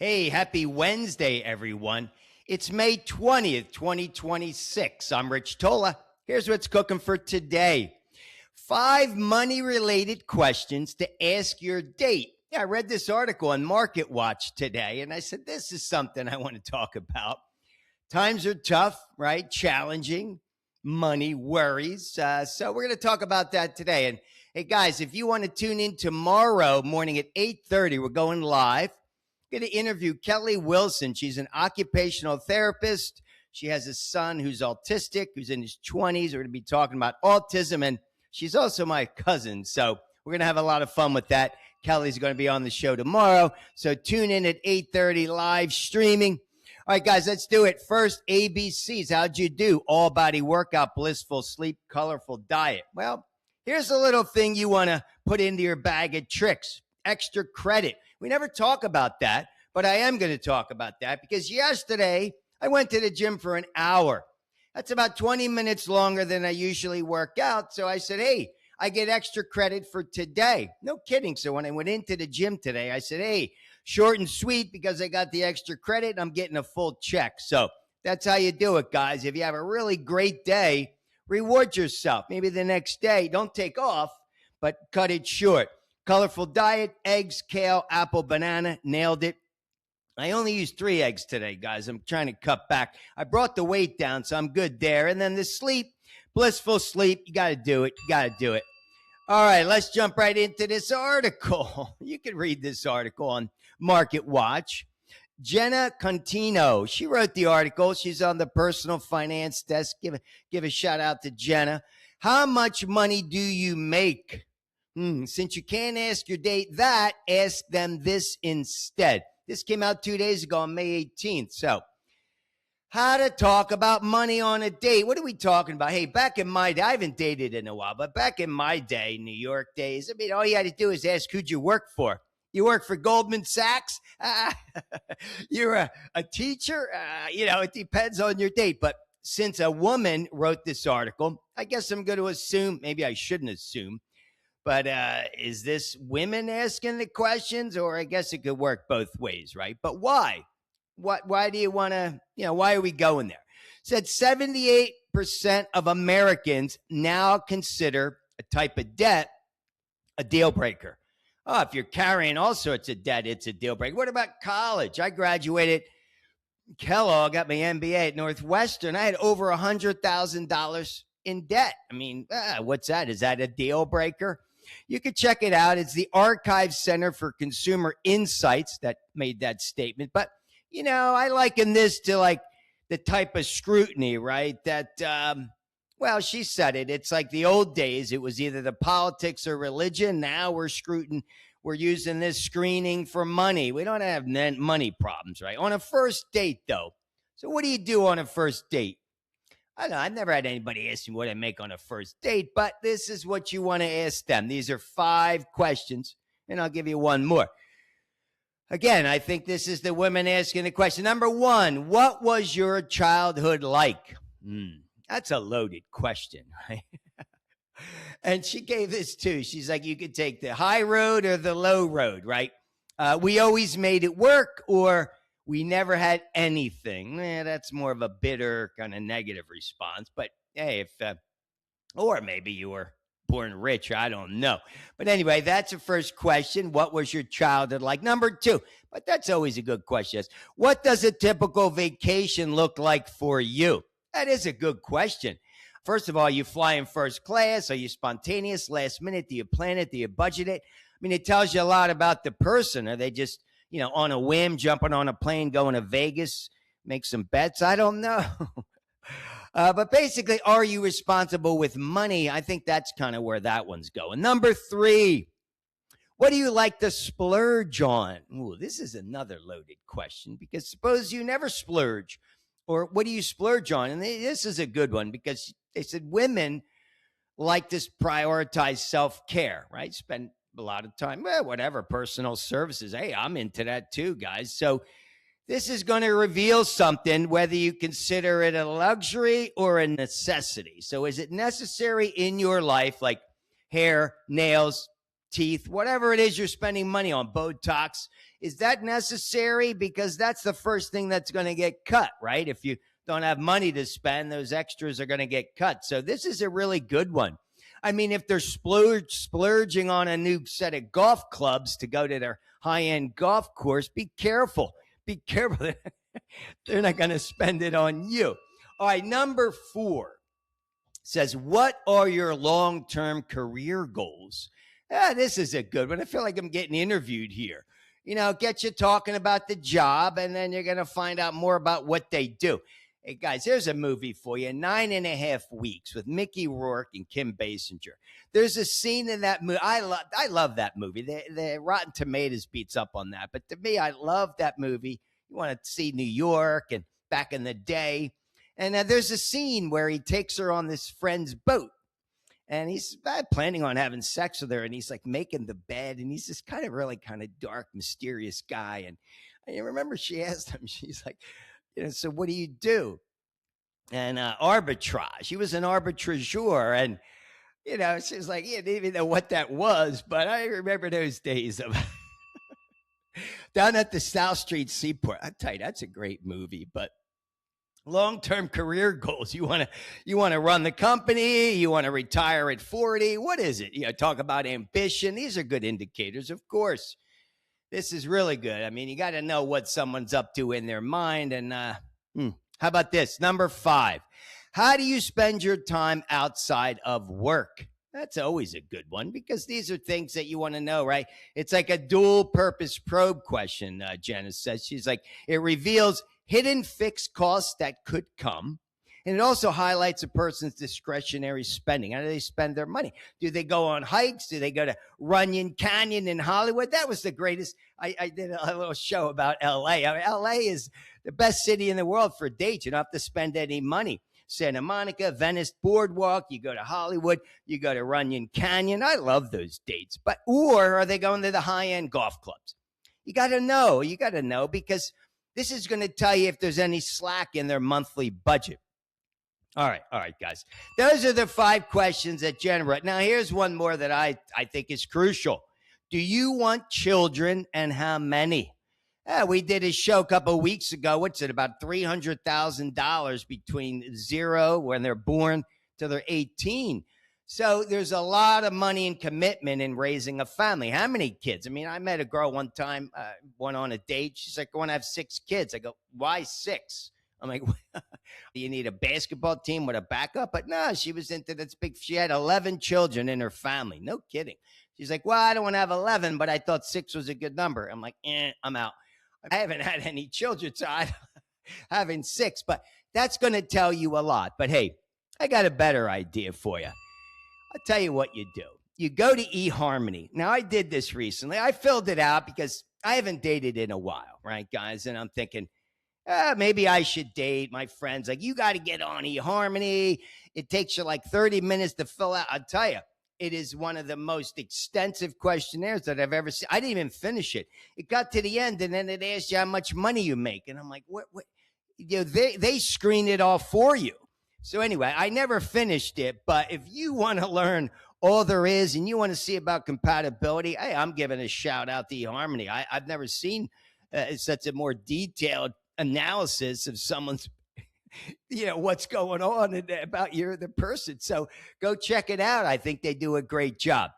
Hey, happy Wednesday, everyone. It's May 20th, 2026. I'm Rich Tola. Here's what's cooking for today. 5 money-related questions to ask your date. Yeah, I read this article on MarketWatch today, and I said, this is something I want to talk about. Times are tough, right? Challenging, money worries. So we're going to talk about that today. And hey, guys, if you want to tune in tomorrow morning at 8:30, we're going live. Going to interview Kelly Wilson. She's an occupational therapist. She has a son who's autistic, who's in his 20s. We're going to be talking about autism, and she's also my cousin. So we're going to have a lot of fun with that. Kelly's going to be on the show tomorrow. So tune in at 8:30 live streaming. All right, guys, let's do it. First, ABCs. How'd you do? All body workout, blissful sleep, colorful diet. Well, here's a little thing you want to put into your bag of tricks. Extra credit. We never talk about that, but I am going to talk about that because yesterday I went to the gym for an hour. That's about 20 minutes longer than I usually work out. So I said, hey, I get extra credit for today. No kidding. So when I went into the gym today, I said, hey, short and sweet because I got the extra credit and I'm getting a full check. So that's how you do it, guys. If you have a really great day, reward yourself. Maybe the next day, don't take off, but cut it short. Colorful diet, eggs, kale, apple, banana, nailed it. I only used 3 eggs today, guys. I'm trying to cut back. I brought the weight down, so I'm good there. And then the sleep, blissful sleep. You got to do it. You got to do it. All right, let's jump right into this article. You can read this article on MarketWatch. Genna Contino, she wrote the article. She's on the personal finance desk. Give a shout out to Genna. How much money do you make? Since you can't ask your date that, ask them this instead. This came out 2 days ago on May 18th. So, how to talk about money on a date. What are we talking about? Hey, back in my day, I haven't dated in a while, but back in my day, New York days, I mean, all you had to do is ask who'd you work for. You work for Goldman Sachs? You're a teacher? It depends on your date. But since a woman wrote this article, I guess I'm going to assume, maybe I shouldn't assume, but is this women asking the questions? Or I guess it could work both ways, right? But why? Why do you want to, why are we going there? Said 78% of Americans now consider a type of debt a deal breaker. Oh, if you're carrying all sorts of debt, it's a deal breaker. What about college? I graduated Kellogg, got my MBA at Northwestern. I had over $100,000 in debt. I mean, what's that? Is that a deal breaker? You can check it out. It's the Archive Center for Consumer Insights that made that statement. But, I liken this to like the type of scrutiny, right? That, she said it. It's like the old days. It was either the politics or religion. Now we're using this screening for money. We don't have money problems, right? On a first date, though. So what do you do on a first date? I don't know. I've never had anybody ask me what I make on a first date, but this is what you want to ask them. These are 5 questions, and I'll give you one more. Again, I think this is the women asking the question. Number 1, what was your childhood like? That's a loaded question, right? And she gave this too. She's like, you could take the high road or the low road, right? We always made it work, or we never had anything. That's more of a bitter kind of negative response. But hey, or maybe you were born rich. I don't know. But anyway, that's the first question. What was your childhood like? Number 2, but that's always a good question. What does a typical vacation look like for you? That is a good question. First of all, you fly in first class? Are you spontaneous, last minute? Do you plan it? Do you budget it? I mean, it tells you a lot about the person. Are they just on a whim, jumping on a plane, going to Vegas, make some bets? I don't know. But basically, are you responsible with money? I think that's kind of where that one's going. Number 3, what do you like to splurge on? Ooh, this is another loaded question because suppose you never splurge. Or what do you splurge on? And this is a good one because they said women like to prioritize self-care, right? Spend a lot of time, whatever, personal services. Hey, I'm into that too, guys. So this is going to reveal something, whether you consider it a luxury or a necessity. So is it necessary in your life, like hair, nails, teeth, whatever it is you're spending money on, Botox? Is that necessary? Because that's the first thing that's going to get cut, right? If you don't have money to spend, those extras are going to get cut. So this is a really good one. I mean, if they're splurging on a new set of golf clubs to go to their high-end golf course, be careful. Be careful. They're not going to spend it on you. All right, number 4 says, what are your long-term career goals? This is a good one. I feel like I'm getting interviewed here. Get you talking about the job, and then you're going to find out more about what they do. Hey, guys, here's a movie for you, 9.5 Weeks with Mickey Rourke and Kim Basinger. There's a scene in that movie. I love that movie. The Rotten Tomatoes beats up on that. But to me, I love that movie. You want to see New York and back in the day. And there's a scene where he takes her on this friend's boat. And he's planning on having sex with her. And he's like making the bed. And he's this kind of dark, mysterious guy. And I remember she asked him, she's like, so what do you do? And arbitrage. He was an arbitrageur. And, she's like, yeah, didn't even know what that was. But I remember those days of down at the South Street Seaport. I tell you, that's a great movie. But long-term career goals. You want to run the company. You want to retire at 40. What is it? Talk about ambition. These are good indicators, of course. This is really good. I mean, you got to know what someone's up to in their mind. And how about this? Number 5, how do you spend your time outside of work? That's always a good one because these are things that you want to know, right? It's like a dual purpose probe question, Genna says. She's like, it reveals hidden fixed costs that could come. And it also highlights a person's discretionary spending. How do they spend their money? Do they go on hikes? Do they go to Runyon Canyon in Hollywood? That was the greatest. I did a little show about L.A. I mean, L.A. is the best city in the world for dates. You don't have to spend any money. Santa Monica, Venice Boardwalk, you go to Hollywood, you go to Runyon Canyon. I love those dates. Or are they going to the high-end golf clubs? You got to know. You got to know because this is going to tell you if there's any slack in their monthly budget. All right, guys. Those are the 5 questions that Genna wrote. Now, here's one more that I think is crucial. Do you want children and how many? We did a show a couple of weeks ago. What's it, about $300,000 between 0 when they're born till they're 18. So there's a lot of money and commitment in raising a family. How many kids? I mean, I met a girl one time, went on a date. She's like, I want to have 6 kids. I go, why 6? I'm like, you need a basketball team with a backup? But no, she was into that's big. She had 11 children in her family. No kidding. She's like, well, I don't want to have 11, but I thought 6 was a good number. I'm like, I'm out. I haven't had any children, so I'm having 6. But that's going to tell you a lot. But hey, I got a better idea for you. I'll tell you what you do. You go to eHarmony. Now, I did this recently. I filled it out because I haven't dated in a while, right, guys? And I'm thinking, maybe I should date. My friends like, you got to get on eHarmony. It takes you like 30 minutes to fill out. I'll tell you, it is one of the most extensive questionnaires that I've ever seen. I didn't even finish it. It got to the end, and then it asked you how much money you make. And I'm like, what? They screen it all for you. So anyway, I never finished it. But if you want to learn all there is and you want to see about compatibility, hey, I'm giving a shout out to eHarmony. I've never seen such a more detailed analysis of someone's, what's going on about the person. So go check it out. I think they do a great job.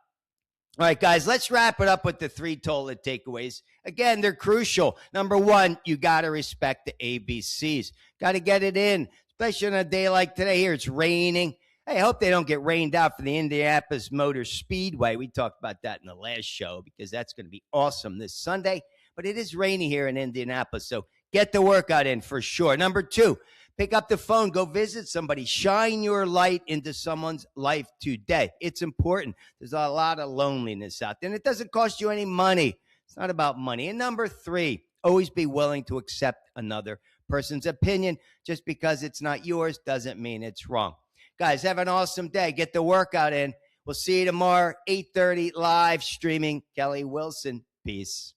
All right, guys, let's wrap it up with the 3 Tola takeaways. Again, they're crucial. Number 1, you got to respect the ABCs. Got to get it in, especially on a day like today. Here it's raining. Hey, I hope they don't get rained out for the Indianapolis Motor Speedway. We talked about that in the last show because that's going to be awesome this Sunday. But it is rainy here in Indianapolis, so get the workout in for sure. Number 2, pick up the phone, go visit somebody, shine your light into someone's life today. It's important. There's a lot of loneliness out there, and it doesn't cost you any money. It's not about money. And number 3, always be willing to accept another person's opinion. Just because it's not yours doesn't mean it's wrong. Guys, have an awesome day. Get the workout in. We'll see you tomorrow, 8:30 live streaming. Kelly Wilson. Peace.